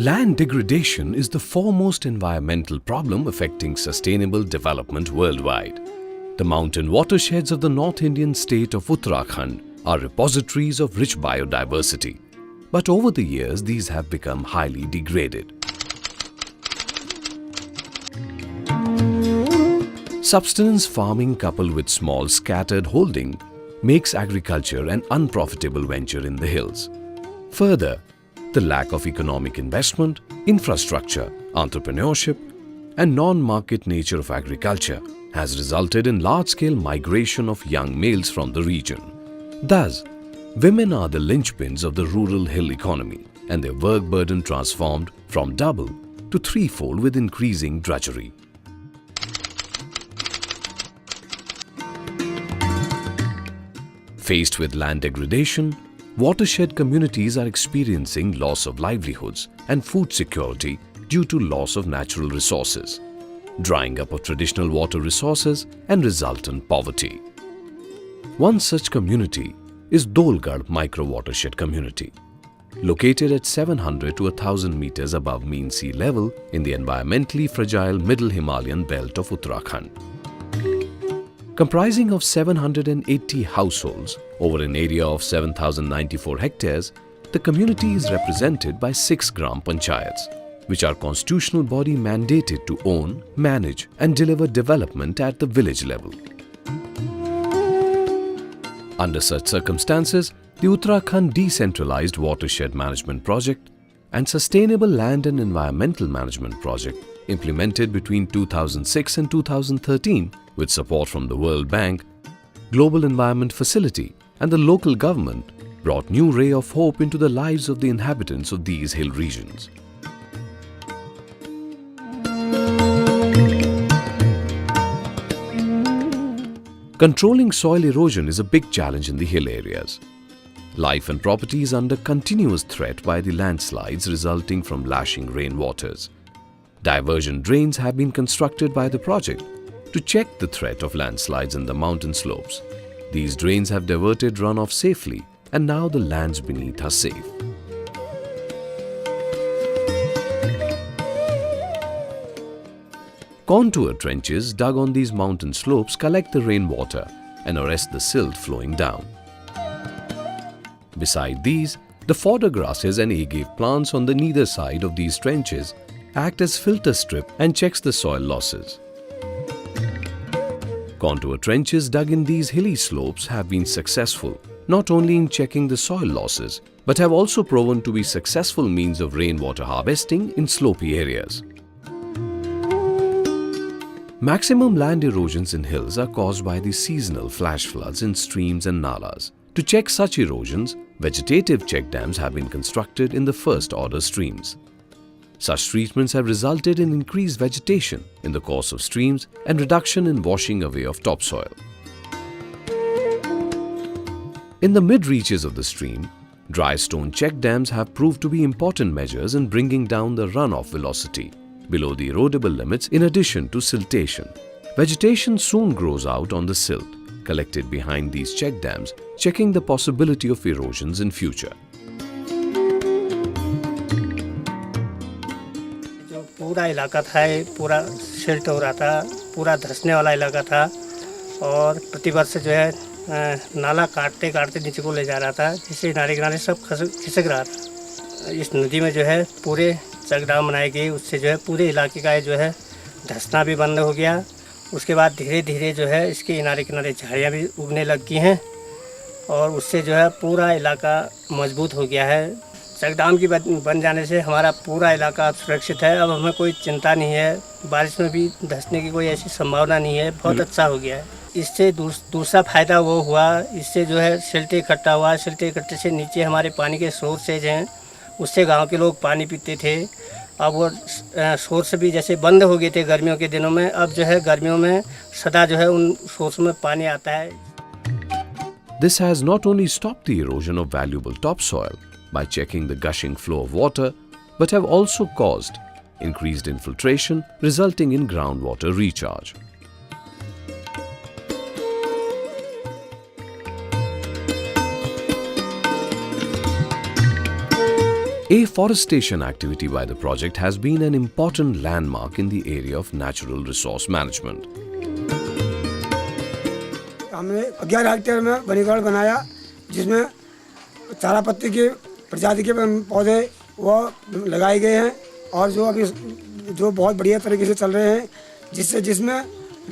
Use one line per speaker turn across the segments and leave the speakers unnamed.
Land degradation is the foremost environmental problem affecting sustainable development worldwide. The mountain watersheds of the North Indian state of Uttarakhand are repositories of rich biodiversity. But over the years, these have become highly degraded. Subsistence farming coupled with small scattered holding makes agriculture an unprofitable venture in the hills. Further, the lack of economic investment, infrastructure, entrepreneurship, and non-market nature of agriculture has resulted in large-scale migration of young males from the region. Thus, women are the linchpins of the rural hill economy, and their work burden transformed from double to threefold with increasing drudgery. Faced with land degradation, watershed communities are experiencing loss of livelihoods and food security due to loss of natural resources, drying up of traditional water resources and resultant poverty. One such community is Dolgad micro-watershed community, located at 700 to 1000 meters above mean sea level in the environmentally fragile middle Himalayan belt of Uttarakhand. Comprising of 780 households over an area of 7,094 hectares, the community is represented by 6 Gram Panchayats, which are constitutional body mandated to own, manage and deliver development at the village level. Under such circumstances, the Uttarakhand Decentralized Watershed Management Project and Sustainable Land and Environmental Management Project, implemented between 2006 and 2013 with support from the World Bank, Global Environment Facility and the local government, brought new ray of hope into the lives of the inhabitants of these hill regions. Controlling soil erosion is a big challenge in the hill areas. Life and property is under continuous threat by the landslides resulting from lashing rainwaters. Diversion drains have been constructed by the project to check the threat of landslides in the mountain slopes. These drains have diverted runoff safely, and now the lands beneath are safe. Contour trenches dug on these mountain slopes collect the rainwater and arrest the silt flowing down. Beside these, the fodder grasses and agave plants on the neither side of these trenches act as filter strip and checks the soil losses. Contour trenches dug in these hilly slopes have been successful not only in checking the soil losses, but have also proven to be successful means of rainwater harvesting in slopey areas. Maximum land erosions in hills are caused by the seasonal flash floods in streams and nalas. To check such erosions, vegetative check dams have been constructed in the first order streams. Such treatments have resulted in increased vegetation in the course of streams and reduction in washing away of topsoil. In the mid-reaches of the stream, dry stone check dams have proved to be important measures in bringing down the runoff velocity below the erodible limits in addition to siltation. Vegetation soon grows out on the silt collected behind these check dams, checking the possibility of erosions in future.
पूरा इलाका था, पूरा silt हो रहा था, पूरा धंसने वाला इलाका था और प्रतिवर्ष जो है नाला काटते काटते नीचे को ले जा रहा था, जिससे नाले किनारे सब खिसक रहा था। इस नदी में जो है पूरे चेक डैम बनाए गए, उससे जो है पूरे इलाके का जो है धंसना भी बंद हो गया। उसके बाद धीरे धीरे जो है इसके किनारे किनारे झाड़ियाँ भी उगने लग गई हैं और उससे जो है पूरा इलाका मजबूत हो गया है। चेक डैम की बन जाने से हमारा पूरा इलाका सुरक्षित है। अब हमें कोई चिंता नहीं है, बारिश में भी धंसने की कोई ऐसी संभावना नहीं है। बहुत अच्छा हो गया है। इससे दूसरा फ़ायदा वो हुआ, इससे जो है सिल्ट इकट्ठा हुआ। सिल्ट इकट्ठे से नीचे हमारे पानी के सोर्सेज हैं, उससे गांव के लोग पानी पीते थे। अब वो सोर्स भी जैसे बंद हो गए थे गर्मियों के दिनों में, अब जो है गर्मियों में सदा जो है उन सोर्स में पानी आता है।
This has not only stopped the erosion of valuable topsoil by checking the gushing flow of water, but have also caused increased infiltration, resulting in groundwater recharge. Afforestation activity by the project has been an important landmark in the area of natural resource management.
हमने 11 hectare में वनीकरण बनाया, जिसमें चारा पत्ती के प्रजाति के पौधे वो लगाए गए हैं और जो अभी जो बहुत बढ़िया तरीके से चल रहे हैं, जिसमें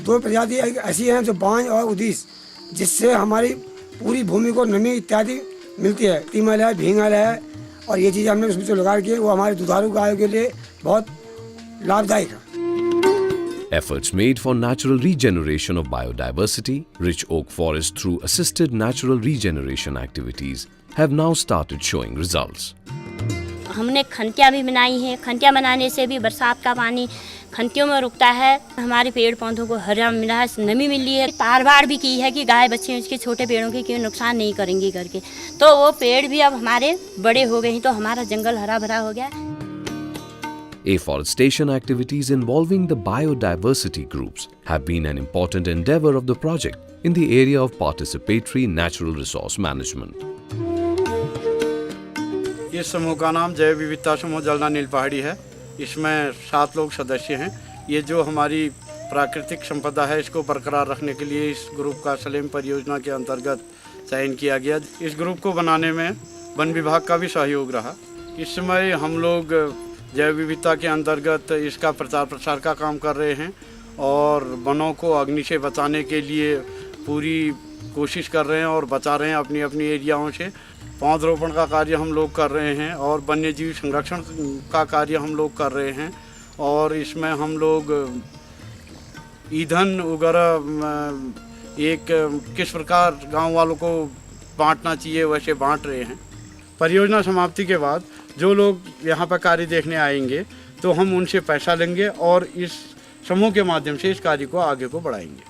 2 प्रजाति ऐसी हैं जो बांज और उदीस, जिससे हमारी पूरी भूमि को नमी इत्यादि मिलती है। तीमल है, भींगल है, और ये चीज़ हमने उसमें जो लगा के वो हमारे दुधारू गायों के लिए बहुत लाभदायक है।
Efforts made for natural regeneration of biodiversity, rich oak forest through assisted natural regeneration activities have now started showing results.
हमने खंतियाँ भी बनाई हैं। खंतियाँ बनाने से भी बरसात का पानी खंतियों में रुकता है, हमारे पेड़ पौधों को हरा मिला है, नमी मिली है। तारबाड़ भी की है कि गाय बच्चे उसके छोटे पेड़ों के क्यों नुकसान नहीं करेंगी करके, तो वो पेड़ भी अब हमारे बड़े हो गए हैं, तो हमारा जंगल हरा भरा हो गया।
Afforestation activities involving the biodiversity groups have been an important endeavor of the project in the area of participatory natural resource management.
इस समूह का नाम जैव विविधता समूह जलना नील पहाड़ी है। इसमें 7 लोग सदस्य हैं। ये जो हमारी प्राकृतिक संपदा है, इसको बरकरार रखने के लिए इस ग्रुप का सलेम परियोजना के अंतर्गत चयन किया गया। इस ग्रुप को बनाने में वन विभाग का भी सहयोग रहा। इस समय हम लोग जैव विविधता के अंतर्गत इसका प्रचार प्रसार का काम कर रहे हैं और वनों को अग्नि से बचाने के लिए पूरी कोशिश कर रहे हैं और बचा रहे हैं अपनी अपनी एरियाओं से। पौधरोपण का कार्य हम लोग कर रहे हैं और वन्य जीव संरक्षण का कार्य हम लोग कर रहे हैं, और इसमें हम लोग ईंधन वगैरह एक किस प्रकार गांव वालों को बांटना चाहिए वैसे बांट रहे हैं। परियोजना समाप्ति के बाद जो लोग यहाँ पर कार्य देखने आएंगे तो हम उनसे पैसा लेंगे और इस समूह के माध्यम से इस कार्य को आगे को बढ़ाएंगे।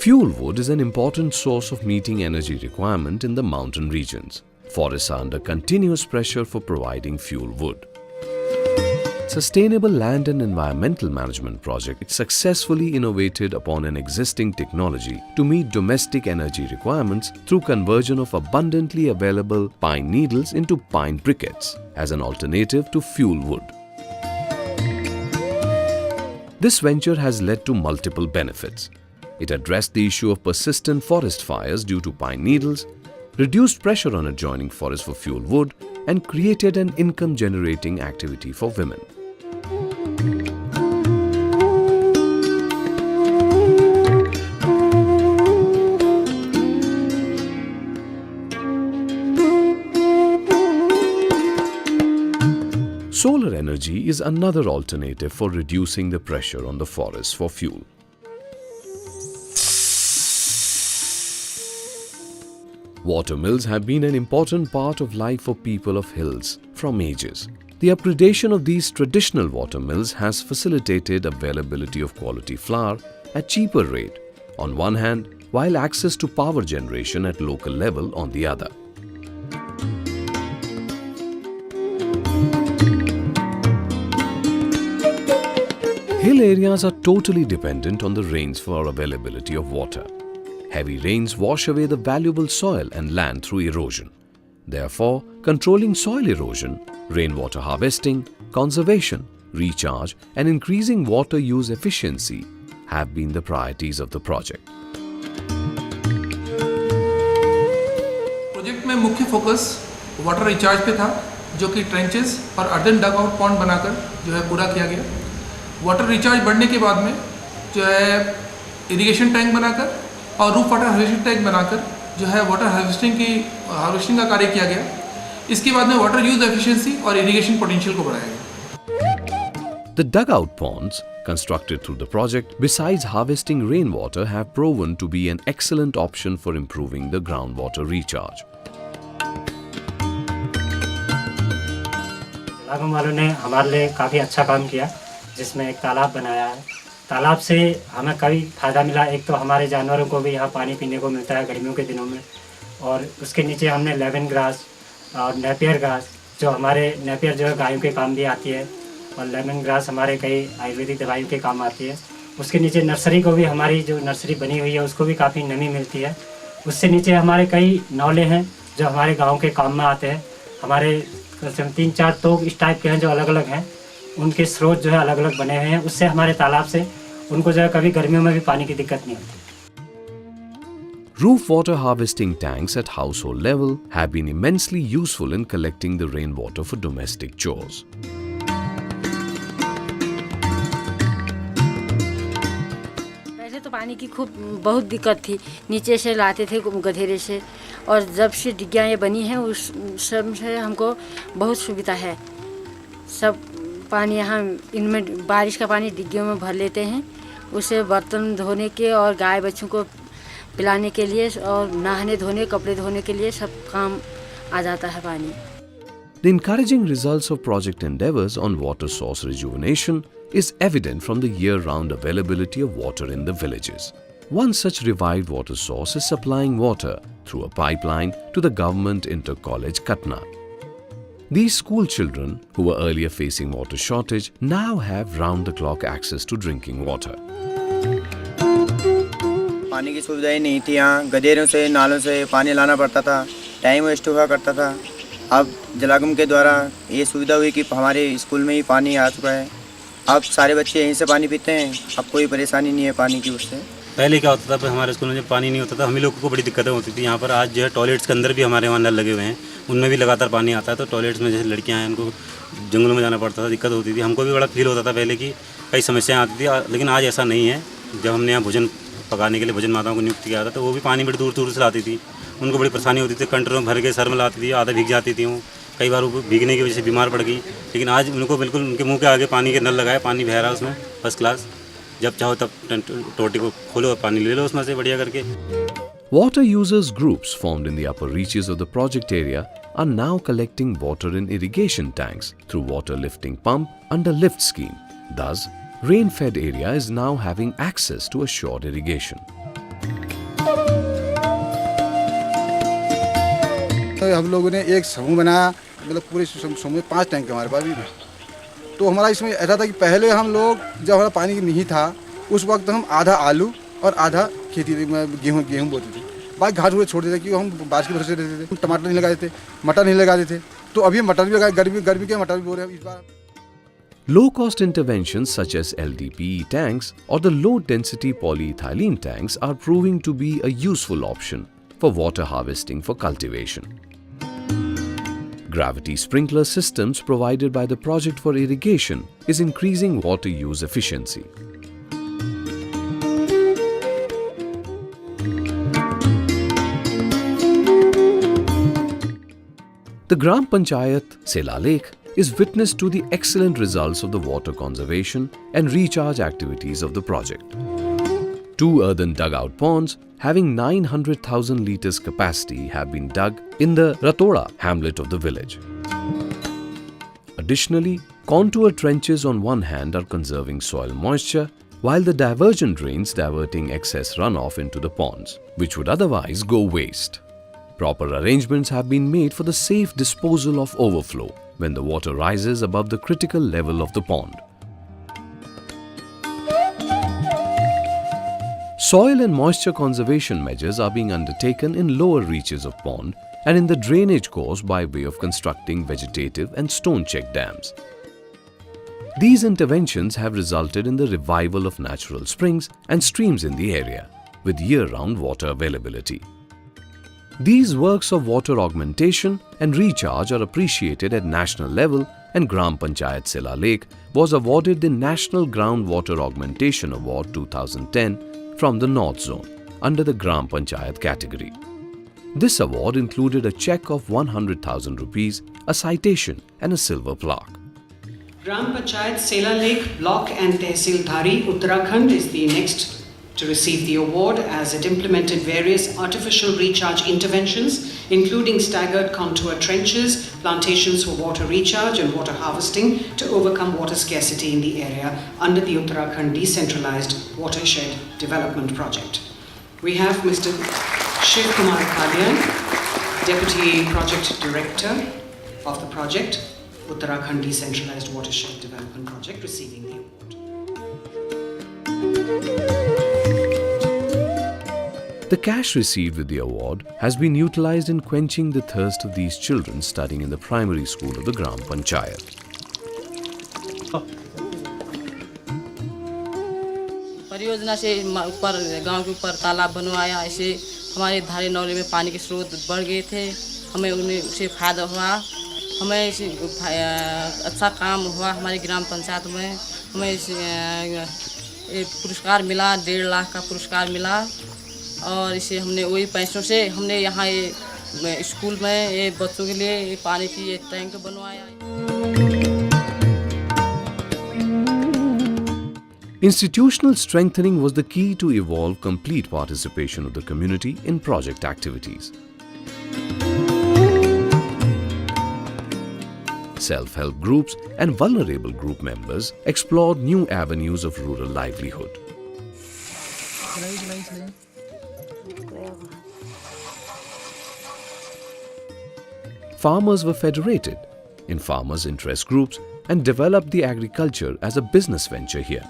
Fuel wood is an important source of meeting energy requirement in the mountain regions. Forests are under continuous pressure for providing fuel wood. Sustainable Land and Environmental Management Project successfully innovated upon an existing technology to meet domestic energy requirements through conversion of abundantly available pine needles into pine briquettes as an alternative to fuel wood. This venture has led to multiple benefits. It addressed the issue of persistent forest fires due to pine needles, reduced pressure on adjoining forests for fuel wood, and created an income-generating activity for women. Solar energy is another alternative for reducing the pressure on the forests for fuel. Water mills have been an important part of life for people of hills from ages. The upgradation of these traditional water mills has facilitated availability of quality flour at cheaper rate on one hand, while access to power generation at local level on the other. Hill areas are totally dependent on the rains for availability of water. Heavy rains wash away the valuable soil and land through erosion. Therefore, controlling soil erosion, rainwater harvesting, conservation, recharge, and increasing water use efficiency have been the priorities of the project.
Project में मुख्य focus water recharge पे था, जो कि trenches और earthen डग out pond बनाकर जो है पूरा किया गया। वाटर रिचार्ज बढ़ने के बाद में जो है इरिगेशन टैंक बनाकर और रूफ वाटर हार्वेस्टिंग टैंक बनाकर जो है वाटर हार्वेस्टिंग का कार्य किया गया। इसके बाद में वाटर यूज एफिशिएंसी और इरिगेशन पोटेंशियल को बढ़ाया गया।
The dugout ponds constructed through the project, besides harvesting rainwater, have proven to be an excellent option for improving the groundwater recharge.
इलाका वालों ने हमारे लिए काफ़ी अच्छा काम किया, जिसमें एक तालाब बनाया है। तालाब से हमें कई फ़ायदा मिला। एक तो हमारे जानवरों को भी यहाँ पानी पीने को मिलता है गर्मियों के दिनों में, और उसके नीचे हमने लेमन ग्रास और नेपियर ग्रास, जो हमारे नेपियर जो है गायों के काम भी आती है, और लेमन ग्रास हमारे कई आयुर्वेदिक दवाइयों के काम आती है। उसके नीचे नर्सरी को भी, हमारी जो नर्सरी बनी हुई है उसको भी काफ़ी नमी मिलती है, उससे नीचे हमारे कई नौले हैं जो हमारे गांव के काम में आते हैं। हमारे 3-4 तोग इस टाइप के हैं जो अलग अलग हैं, उनके स्रोत जो है अलग अलग बने हुए हैं। उससे हमारे तालाब से उनको जो है कभी गर्मियों में भी पानी की दिक्कत नहीं होती।
Roof water harvesting tanks at household level have been immensely useful in collecting the rainwater for domestic chores.
पहले तो पानी की बहुत दिक्कत थी, नीचे से लाते थे गधेरे से, और जब से डिग्गियाँ ये बनी हैं उस सब से हमको बहुत सुविधा है। सब पानी यहाँ इनमें बारिश का पानी डिग्गियों में भर लेते हैं, उसे बर्तन धोने के और गाय बच्चों को पिलाने के लिए और नहाने धोने कपड़े धोने के लिए सब काम आ जाता है पानी।
The encouraging results of project endeavors on water source rejuvenation is evident from the year-round availability of water in the villages. One such revived water source is supplying water through a pipeline to the government inter-college Katna. These school children, who were earlier facing water shortage, now have round-the-clock access to drinking water.
पानी की सुविधा ही नहीं थी, यहाँ गधेरों से नालों से पानी लाना पड़ता था, टाइम वेस्ट हुआ करता था। अब जलागम के द्वारा ये सुविधा हुई कि हमारे स्कूल में ही पानी आ चुका है, अब सारे बच्चे यहीं से पानी पीते हैं, अब कोई परेशानी नहीं है पानी की उससे।
पहले क्या होता था, हमारे स्कूल में जब पानी नहीं होता था हम लोगों को बड़ी दिक्कतें होती थी। यहाँ पर आज जो है टॉयलेट्स के अंदर भी हमारे वहाँ नल लगे हुए हैं, उनमें भी लगातार पानी आता है। तो टॉयलेट्स में जैसे लड़कियाँ हैं उनको जंगलों में जाना पड़ता था, दिक्कत होती थी। हमको भी बड़ा फील होता था पहले कि कई समस्याएँ आती थी, लेकिन आज ऐसा नहीं है। जब हमने यहाँ भोजन पकाने के लिए भोजन माताओं को नियुक्त किया था तो वो भी पानी बड़ी दूर दूर से लाती थी, उनको बड़ी परेशानी होती थी, कंटरों में भर के सर में लाती थी, आधा भीग जाती थी, वो कई बार वो भीगने की वजह से बीमार पड़ गई। लेकिन आज उनको बिल्कुल उनके मुंह के आगे पानी के नल लगाए, पानी बह रहा है उसमें फर्स्ट क्लास, जब चाहो तब टोटी को खोलो और पानी ले लो उसमें से बढ़िया करके।
Water users groups formed in the upper reaches of the project area are now collecting water in irrigation tanks through water lifting pump under lift scheme. Thus, rain-fed area is now having access to assured irrigation.
तो हम लोगों ने एक समूह बनाया, मतलब पूरे समूह में 5 टैंक हमारे पास भी। तो हमारा इसमें ऐसा था कि पहले हम लोग जब हमारा पानी नहीं था उस वक्त हम आधा आलू और आधा खेती गेहूँ बोते थे, बाकी घास छोड़ देते क्योंकि हम बारिश की वजह से रहते थे। टमाटर नहीं लगाते थे, मटर नहीं लगाते थे, तो अभी मटर भी लगाए, गर्मी के मटर भी बो रहे हैं इस बार।
Low-cost interventions such as LDPE tanks or the low-density polyethylene tanks are proving to be a useful option for water harvesting for cultivation. Gravity sprinkler systems provided by the project for irrigation is increasing water use efficiency. The Gram Panchayat Sela Lake is witness to the excellent results of the water conservation and recharge activities of the project. 2 earthen dugout ponds having 900,000 litres capacity have been dug in the Ratoda hamlet of the village. Additionally, contour trenches on one hand are conserving soil moisture, while the diversion drains diverting excess runoff into the ponds, which would otherwise go waste. Proper arrangements have been made for the safe disposal of overflow when the water rises above the critical level of the pond. Soil and moisture conservation measures are being undertaken in lower reaches of pond and in the drainage course by way of constructing vegetative and stone check dams. These interventions have resulted in the revival of natural springs and streams in the area, with year-round water availability. These works of water augmentation and recharge are appreciated at national level, and Gram Panchayat Sela Lake was awarded the National Groundwater Augmentation Award 2010 from the North Zone under the Gram Panchayat category. This award included a cheque of 100,000 rupees, a citation and a silver plaque.
Gram Panchayat Sela Lake Block and Tehsil Dhari, Uttarakhand is the next to receive the award as it implemented various artificial recharge interventions, including staggered contour trenches, plantations for water recharge and water harvesting to overcome water scarcity in the area under the Uttarakhand Decentralized Watershed Development Project. We have Mr. Shiv Kumar Kalyan, Deputy Project Director of the project, Uttarakhand Decentralized Watershed Development Project, receiving the award.
The cash received with the award has been utilized in quenching the thirst of these children studying in the primary school of the Gram Panchayat.
परियोजना से ऊपर गांव के ऊपर तालाब बनवाया, ऐसे हमारे धारे नौले में पानी के स्रोत बढ़ गए थे, हमें उन्हें उससे फायदा हुआ, हमें इसे अच्छा काम हुआ हमारी ग्राम पंचायत में, हमें पुरस्कार मिला, 1.5 लाख का पुरस्कार मिला और इसे हमने वही पैसों से हमने यहाँ ये स्कूल में ये बच्चों के लिए ये पानी की ये टैंक बनवाया।
Institutional strengthening was the key to evolve complete participation of the community in project activities. Self-help groups and vulnerable group members explored new avenues of rural livelihood. Farmers were federated in farmers' interest groups and developed the agriculture as a business venture here.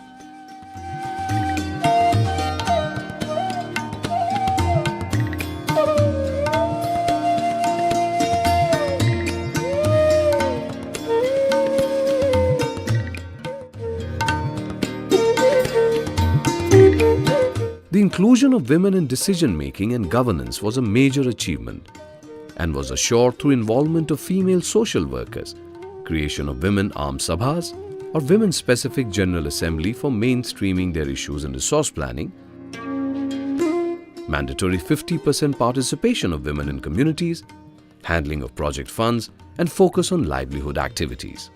The inclusion of women in decision-making and governance was a major achievement and was assured through involvement of female social workers, creation of women armed sabhas or women-specific general assembly for mainstreaming their issues in resource planning, mandatory 50% participation of women in communities, handling of project funds and focus on livelihood activities.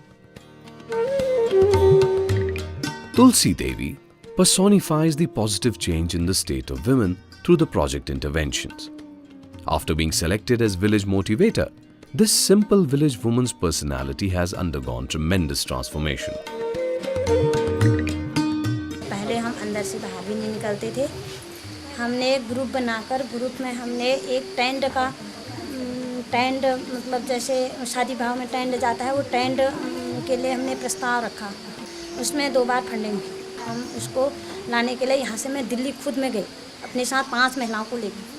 Tulsi Devi personifies the positive change in the state of women through the project interventions. After being selected as village motivator, this simple village woman's personality has undergone tremendous transformation.
पहले हम अंदर से बाहर भी नहीं निकलते थे। हमने एक ग्रुप बनाकर ग्रुप में हमने एक टेंट मतलब जैसे शादी ब्याह में टेंट जाता है, वो टेंट के लिए हमने प्रस्ताव रखा। उसमें 2 बार फंडिंग हुई। हम उसको लाने के लिए यहाँ से मैं दिल्ली खुद में गई, अपने साथ 5 महिलाओं को लेकर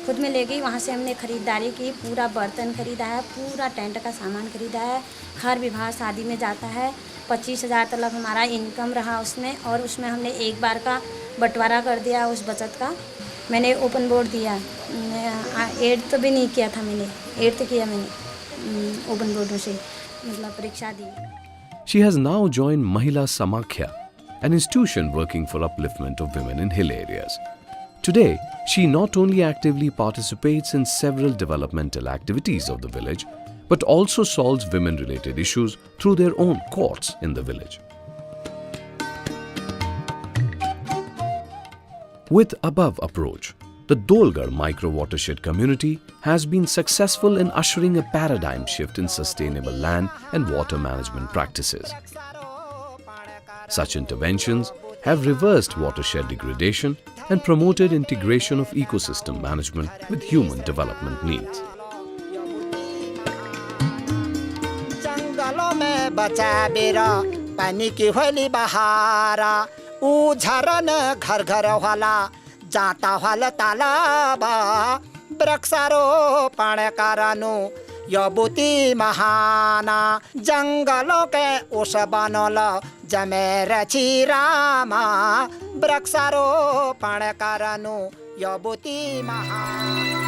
खुद में ले गई। वहाँ से हमने ख़रीदारी की, पूरा बर्तन ख़रीदा है, पूरा टेंट का सामान ख़रीदा है। हर विवाह शादी में जाता है, 25,000 तक हमारा इनकम रहा उसमें, और उसमें हमने एक बार का बंटवारा कर दिया उस बचत का। मैंने ओपन बोर्ड दिया, 8th भी नहीं किया था मैंने, 8th किया मैंने ओपन बोर्ड से, मतलब परीक्षा दी।
She has now joined Mahila Samakhya, an institution working for upliftment of women in hill areas. Today, she not only actively participates in several developmental activities of the village, but also solves women-related issues through their own courts in the village. With above approach, the Dolgad micro-watershed community has been successful in ushering a paradigm shift in sustainable land and water management practices. Such interventions have reversed watershed degradation and promoted integration of ecosystem management with human development needs.
जंगलों में बचा बेरा पानी की होली बहारा, ऊ झरन घर घर वाला जाता वाला तालाबा, वृक्षारोपण करानु यबुती महाना, जंगलों के उस बनल जमे रची रामा, वृक्षारोपण करानु यबुती महाना।